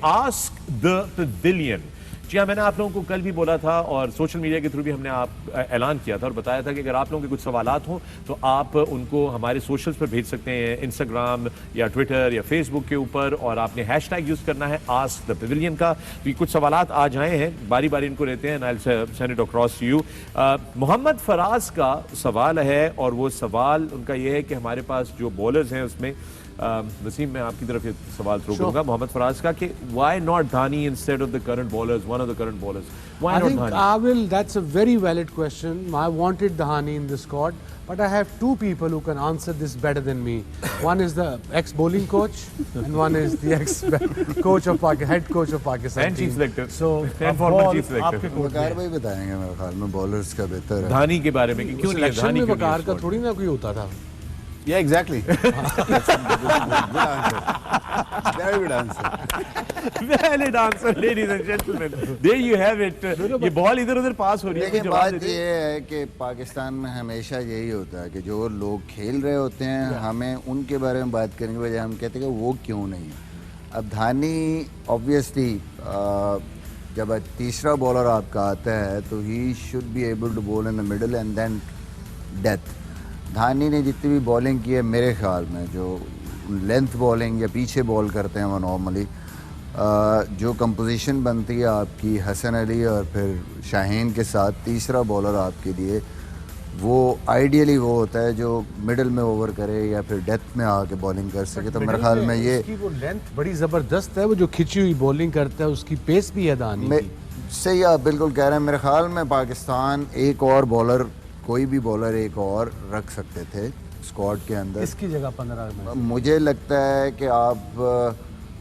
Ask the pavilion. जी हाँ, मैंने आप लोगों को कल भी बोला था और सोशल मीडिया के थ्रू भी हमने ऐलान किया था और बताया था कि अगर आप लोगों के कुछ सवालात हों तो आप उनको हमारे सोशल्स पर भेज सकते हैं, इंस्टाग्राम या ट्विटर या फेसबुक के ऊपर, और आपने हैशटैग यूज़ करना है आस्क द पवेलियन का। तो कुछ सवालात आज आए हैं, बारी बारी इनको लेते हैं, I will send it across to you. Mohammad Faraz का सवाल है और वो सवाल उनका ये है कि हमारे पास जो बॉलर्स हैं उसमें वसीम, मैं आपकी तरफ ये सवाल थ्रो करूंगा मोहम्मद फराज का कि why not Dhani instead of the current bowlers, one of the current bowlers? Why not Dhani? That's a very valid question. I wanted Dhani in this squad, but I have two people who can answer this better than me. One is the ex-bowling coach, and one is the ex-coach of head coach of Pakistan. And chief selector. So, former chief selector. वकार भाई बताएंगे मेरे ख्याल में bowlers का बेहतर है। धानी के बारे में कि क्यों नहीं धानी में वकार का थोड़ी ना कोई होता था। Yeah, exactly. Good answer. Very good answer. Valid answer, ladies and gentlemen. There you have it. ये बॉल इधर उधर पास हो रही है। लेकिन बात ये है कि पाकिस्तान में हमेशा यही होता है कि जो लोग खेल रहे होते हैं हमें उनके बारे में बात करने के बजाय हम कहते हैं कि वो क्यों नहीं। अब धानी ऑब्वियसली जब तीसरा बॉलर आपका आता है तो ही should be able to bowl in the middle and then death. Dhani ने जितनी भी बॉलिंग की है मेरे ख्याल में, जो लेंथ बॉलिंग या पीछे बॉल करते हैं वो नॉर्मली जो कंपोजिशन बनती है आपकी हसन अली और फिर शाहीन के साथ, तीसरा बॉलर आपके लिए वो आइडियली वो होता है जो मिडल में ओवर करे या फिर डेथ में आके बॉलिंग कर सके। तो मेरे ख्याल में ये वो लेंथ बड़ी ज़बरदस्त है, वो जो खिंची हुई बॉलिंग करता है उसकी पेस भी है धानी की। सही आप बिल्कुल कह रहे हैं। मेरे ख्याल में पाकिस्तान एक और बॉलर, कोई भी बॉलर एक और रख सकते थे स्क्वाड के अंदर। इसकी जगह 15 में मुझे लगता है कि आप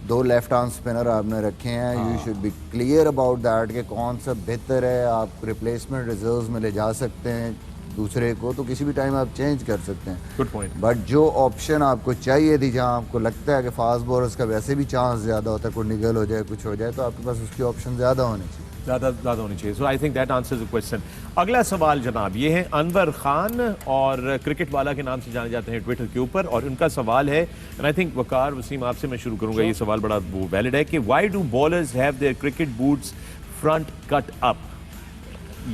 दो लेफ्ट आर्म स्पिनर आपने रखे हैं। You should be clear about that कि कौन सा बेहतर है। आप रिप्लेसमेंट रिजर्व्स में ले जा सकते हैं दूसरे को, तो किसी भी टाइम आप चेंज कर सकते हैं। Good point. बट जो ऑप्शन आपको चाहिए थी, जहां आपको लगता है कि फास्ट बॉलर्स का वैसे भी चांस ज़्यादा होता है, कोई निगल हो जाए कुछ हो जाए, तो आपके पास उसकी ऑप्शन ज़्यादा होनी चाहिए, ज़्यादा होनी चाहिए। So I think that answers the question. अगला सवाल जनाब ये है अनवर खान, और क्रिकेट वाला के नाम से जाने जाते हैं ट्विटर के ऊपर, और उनका सवाल है, एंड आई थिंक वकार वसीम आपसे मैं शुरू करूंगा। ये सवाल बड़ा वो वैलिड है कि why do bowlers have their cricket boots front cut up?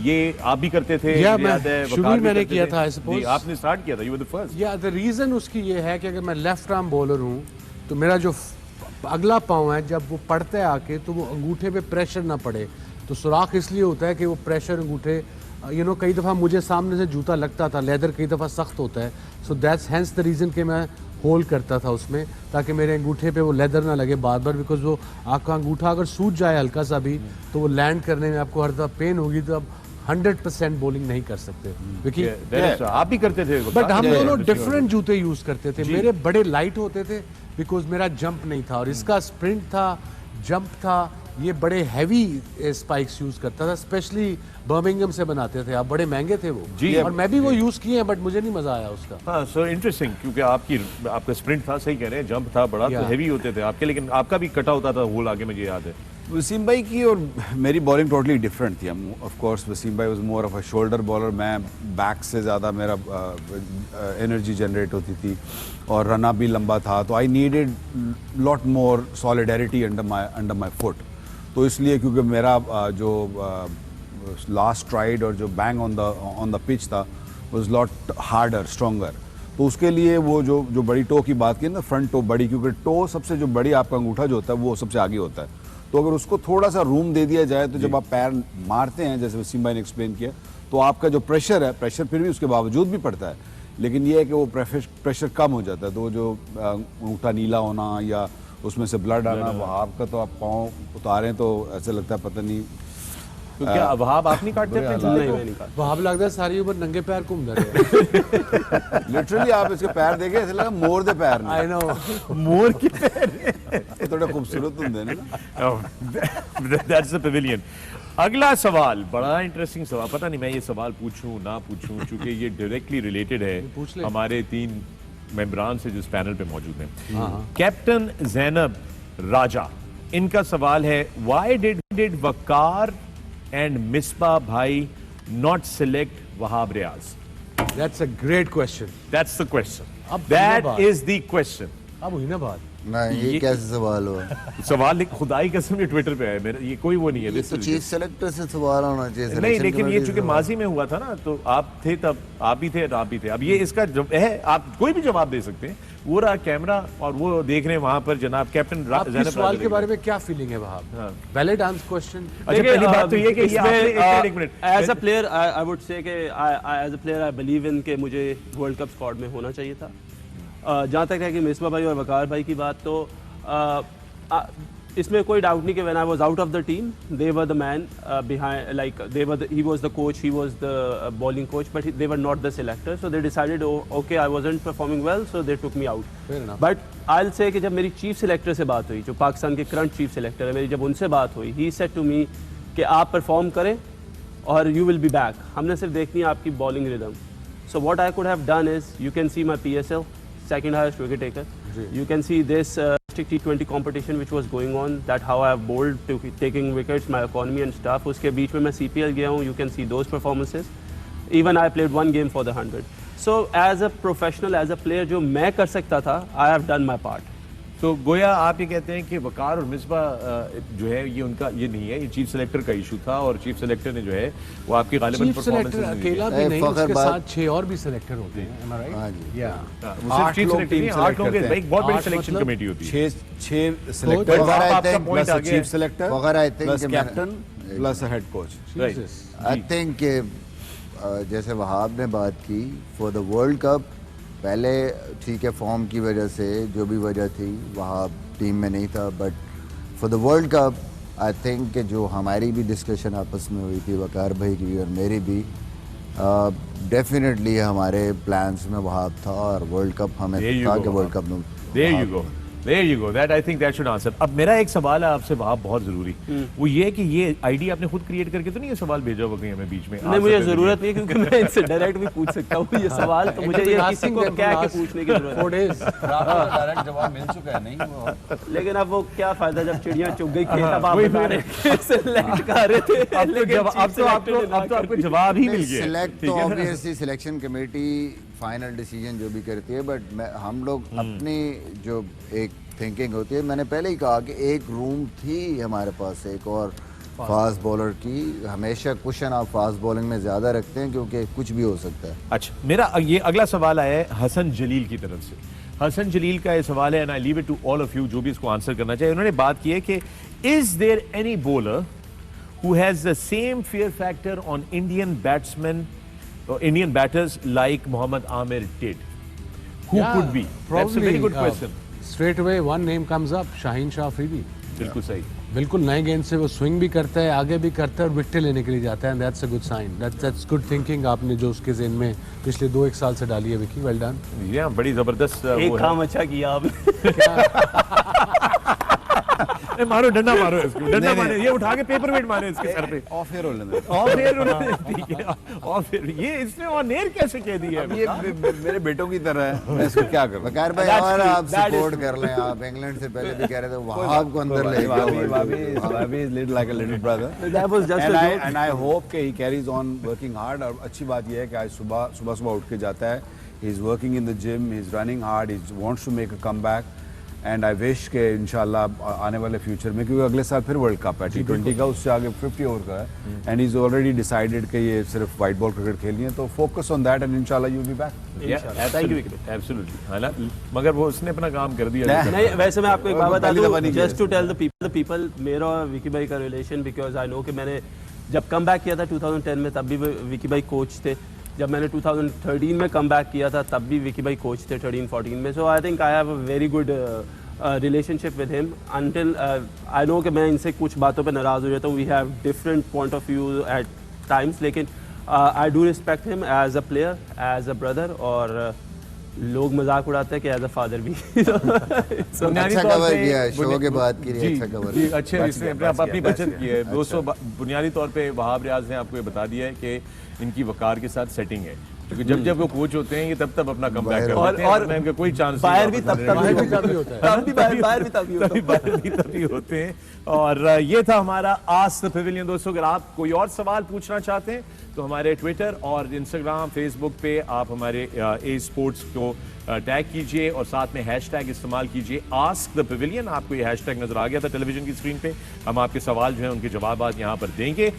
ये आप भी करते थे? मैंने किया था, आपने स्टार्ट किया था, यू वर द फर्स्ट। या द रीजन उसकी ये है कि अगर मैं लेफ्ट आर्म बॉलर हूँ तो मेरा जो अगला पाँव है जब वो पड़ता है आके तो वो अंगूठे पे प्रेशर ना पड़े। तो सुराख इसलिए होता है कि वो प्रेशर अंगूठे कई दफ़ा मुझे सामने से जूता लगता था, लेदर कई दफ़ा सख्त होता है, so that's hence the reason कि मैं होल्ड करता था उसमें ताकि मेरे अंगूठे पे वो लेदर ना लगे बार बार, बिकॉज वो आपका अंगूठा अगर सूज जाए हल्का सा भी तो वो लैंड करने में आपको हर दफ़ा पेन होगी, तो आप 100% बॉलिंग नहीं कर सकते। क्योंकि आप भी करते थे, बट हम दोनों डिफरेंट जूते यूज करते थे। मेरे बड़े लाइट होते थे बिकॉज मेरा जंप नहीं था, और इसका स्प्रिंट था, जंप था, ये बड़े हैवी स्पाइक्स यूज करता था, स्पेशली बर्मिंगम से बनाते थे, आप बड़े महंगे थे वो जी, और मैं भी वो यूज किए हैं बट मुझे नहीं मजा आया उसका। हाँ, सो इंटरेस्टिंग, क्योंकि आपका स्प्रिंट था, सही कह रहे हैं, जंप था बड़ा, तो हैवी होते थे आपके, लेकिन आपका भी कटा होता था होल आगे, मुझे याद है। वसीम भाई की और मेरी बॉलिंग टोटली डिफरेंट थी। ऑफ कोर्स वसीम भाई was more of a shoulder bowler, मैं बैक से ज़्यादा मेरा एनर्जी जनरेट होती थी और रन अप भी लंबा था, तो I needed lot more solidarity under my foot. तो इसलिए क्योंकि मेरा जो लास्ट स्ट्राइड और जो बैंग ऑन द पिच था वाज लॉट हार्डर, स्ट्रॉन्गर, तो उसके लिए वो जो बड़ी टो की बात की ना, फ्रंट टो बड़ी, क्योंकि टो सबसे जो बड़ी आपका अंगूठा जो होता है वो सबसे आगे होता है, तो अगर उसको थोड़ा सा रूम दे दिया जाए तो जब आप पैर मारते हैं, जैसे वसीम भाई ने एक्सप्लेन किया, तो आपका जो प्रेशर है, प्रेशर फिर भी उसके बावजूद भी पड़ता है, लेकिन ये है कि वो प्रेशर कम हो जाता है, तो जो अंगूठा नीला होना या उसमें से ब्लड आना, वहाब का तो आप पाँव उतारें तो ऐसा लगता है पता नहीं। तो क्या वहाब आप नहीं काटते थे? वहाब लगता है सारी उम्र नंगे पैर घूम रहे। लिटरली आप इसके पैर देखे ऐसा लगा मोर दे पैर ने। आई नो, मोर के पैर ये थोड़ा खूबसूरत होंगे ना। That's the pavilion. अगला सवाल बड़ा इंटरेस्टिंग सवाल, पता नहीं मैं ये सवाल पूछूं ना पूछूं, क्योंकि ये डायरेक्टली रिलेटेड है हमारे 3 मेंबरान से जो इस पैनल पे मौजूद हैं। कैप्टन ज़ैनब राजा, इनका सवाल है, why did Waqar and Misbah भाई not select Wahab Riaz? That's a great question. That's the question, that is the question. अब हुई ना बात, नहीं, ये कैसे सवाल हुआ? सवाल खुदाई कसम ये ट्विटर पे है मेरा, ये कोई वो नहीं है। ये तो चीफ सेलेक्टर से सवाल होना चाहिए। नहीं, selection लेकिन ये committee चूंकि से माजी में हुआ था ना, तो आप थे तब, आप भी थे और आप भी थे। अब ये इसका है, आप कोई भी जवाब दे सकते हैं। वो रहा कैमरा और वो देख रहे हैं वहां पर जनाब कैप्टन आपकी सवाल के बारे में क्या फीलिंग है वहाब? Valid answer question. अच्छा, पहली बात तो ये कि ये आपने एक minute as a player I would say कि as a player I believe in के मुझे वर्ल्ड कप स्क्वाड में होना चाहिए था। जहाँ तक है कि मिसबा भाई और वकार भाई की बात, तो इसमें कोई डाउट नहीं कि when I was out of the team they were the man behind, like they were he was the coach, he was the bowling coach, but they were not the selector, so they decided okay I wasn't performing well, so they took me out. But I will say कि जब मेरी chief selector से बात हुई, जो पाकिस्तान के current chief selector है मेरी, जब उनसे बात हुई, ही सेड टू मी कि आप परफॉर्म करें और यू विल बी बैक, हमने सिर्फ देखनी है आपकी bowling rhythm. So what I could have done is, you can see my PSL, second highest wicket taker. You can see this T20 competition which was going on, that how I have bowled to taking wickets, my economy and stuff. उसके बीच में मैं CPL गया हूँ, you can see those performances. Even I played one game for the 100. So as a professional, as a player, जो मैं कर सकता था, I have done my part. तो गोया आप ये कहते हैं कि वकार और मिसबा जो है ये उनका ये नहीं है, ये चीफ सिलेक्टर का इशू था और चीफ सिलेक्टर ने जो है वो आपकी गालिबन चीफ सिलेक्टर अकेला भी नहीं, उसके साथ 6 और भी सिलेक्टर होते हैं। Am I right? हाँ जी। या सिर्फ चीफ सिलेक्टर नहीं, 8 लोग हैं, एक बहुत बड़ी सिलेक्शन कमेटी होती है। 6 सेलेक्टर आपका पॉइंट आ गया चीफ सेलेक्टर वगैरह, I think प्लस कि मैं- captain plus head coach. I think जैसे वहाब ने बात की फॉर द वर्ल्ड कप, पहले ठीक है फॉर्म की वजह से जो भी वजह थी वहाब टीम में नहीं था, but for the world cup I think कि जो हमारी भी डिस्कशन आपस में हुई थी, वकार भाई की भी और मेरी भी, डेफिनेटली हमारे प्लान्स में वहाब था और वर्ल्ड कप हमें There you था go, कि वर्ल्ड कप में There you go. There you go. That I think that should answer. अब मेरा एक सवाल है आपसे वहाब, बहुत जरूरी, वो ये है कि ये आईडी आपने खुद क्रिएट करके तो नहीं ये सवाल भेजा हुआ कहीं हमें बीच में? नहीं, मुझे ज़रूरत नहीं है क्योंकि मैं इनसे डायरेक्ट भी पूछ सकता हूँ ये सवाल, तो मुझे ये किसी को क्या के पूछने की जरूरत 4 days। डायरेक्ट जवाब मिल चुका है नहीं वो। लेकिन अब वो क्या फायदा जब चिड़िया चुग गई खेत, अब आप बता रहे थे सिलेक्ट कर रहे थे, अब तो आपको जवाब ही मिल गया। सिलेक्ट तो obviously selection committee final decision जो भी करती है, बट हम लोग अपनी जो एक थिंकिंग होती है, मैंने पहले ही कहा कि एक रूम थी हमारे पास एक और फास्ट बॉलर की, हमेशा कुशन आप फास्ट बॉलिंग में ज़्यादा रखते हैं क्योंकि कुछ भी हो सकता है। अच्छा, मेरा ये अगला सवाल आया है हसन जलील की तरफ से। हसन जलील का ये सवाल है, and I leave it to all of you जो भी इसको आंसर करना चाहिए। उन्होंने बात की है कि is there any bowler who has the same fear factor on Indian batsman, Indian batters like Mohammad Amir did? Who could be? That's a very good question. Straight away one name comes up, Shaheen Shah Afridi. बिल्कुल सही। बिल्कुल नए गेंद से वो swing भी करता है, आगे भी करता है और विकेट लेने के लिए जाता है, and that's a good sign. That's good thinking आपने जो उसके ज़हन में पिछले 2-1 साल से डाली है विकी, वेल डन। ये बड़ी जबरदस्त एक वो काम अच्छा किया आपने। है। मारो डंडा, मारो इसको, डंडा मारे, ये उठा के पेपर वेट मारे इसके सर पे। ऑफ एयर होने दो। और फिर उन्होंने ठीक है, और फिर ये इसने ऑन एयर कैसे कह दिया? अब ये मेरे बेटों की तरह है, मैं इसको क्या करूं? वकार भाई और आप सपोर्ट कर लें, आप इंग्लैंड से पहले भी कह रहे थे वहाब को अंदर ले Wabi is little like a little brother. That was just a joke. And I hope कि he carries on working hard. और अच्छी बात ये है कि आज सुबह उठ के जाता है, he is working in the gym, he is running hard, he wants to make a comeback. And I wish के इंशाल्लाह आने वाले फ्यूचर में, क्योंकि अगले साल फिर वर्ल्ड कप है T20 का, उससे आगे 50 ओवर का है, एंड इज ऑलरेडी डिसाइडेड कि ये सिर्फ वाइट बॉल क्रिकेट खेलनी है, तो फोकस ऑन दैट एंड इंशाल्लाह you be back. Thank you. Absolutely, हालांकि मगर वो उसने अपना काम कर दिया। नहीं, वैसे मैं आपको एक बात बता पहली दफा दूं, नहीं किया just to tell the people मेरा और विकी भाई का रिलेशन, बिकॉज आई नो कि मैंने जब कम बैक किया था 2010 में, तब भी विकी भाई कोच थे। जब मैंने 2013 में कम बैक किया था, तब भी विकी भाई कोच थे 13-14 में। So I think I have a very good relationship with him until I know कि मैं इनसे कुछ बातों पे नाराज़ हो जाता हूँ, we have different point of view at times, लेकिन I do respect him as a player, as a brother, और लोग मजाक उड़ाते हैं कि एज अ फादर भी। अच्छा कवर किया है, शो के बाद के लिए अच्छा कवर। जी, अच्छे इसने अपनी बचत की है दोस्तों। बुनियादी तौर पे वहाब रियाज ने आपको ये बता दिया है कि इनकी वकार के साथ सेटिंग है। क्योंकि जब जब वो कोच होते हैं ये तब अपना कमबैक बाहर- करते हैं, और वरना इनका कोई चांस बाहर भी तब बाहर भी तभी होता है। तभी होते हैं। और ये था हमारा आस्क द पेविलियन। दोस्तों अगर आप कोई और सवाल पूछना चाहते हैं तो हमारे ट्विटर और इंस्टाग्राम फेसबुक पे आप हमारे ए स्पोर्ट्स को टैग कीजिए और साथ में हैशटैग इस्तेमाल कीजिए आस्क द पेविलियन। आपको ये हैशटैग नजर आ गया था टेलीविजन की स्क्रीन पे। हम आपके सवाल जो है उनके जवाब यहाँ पर देंगे।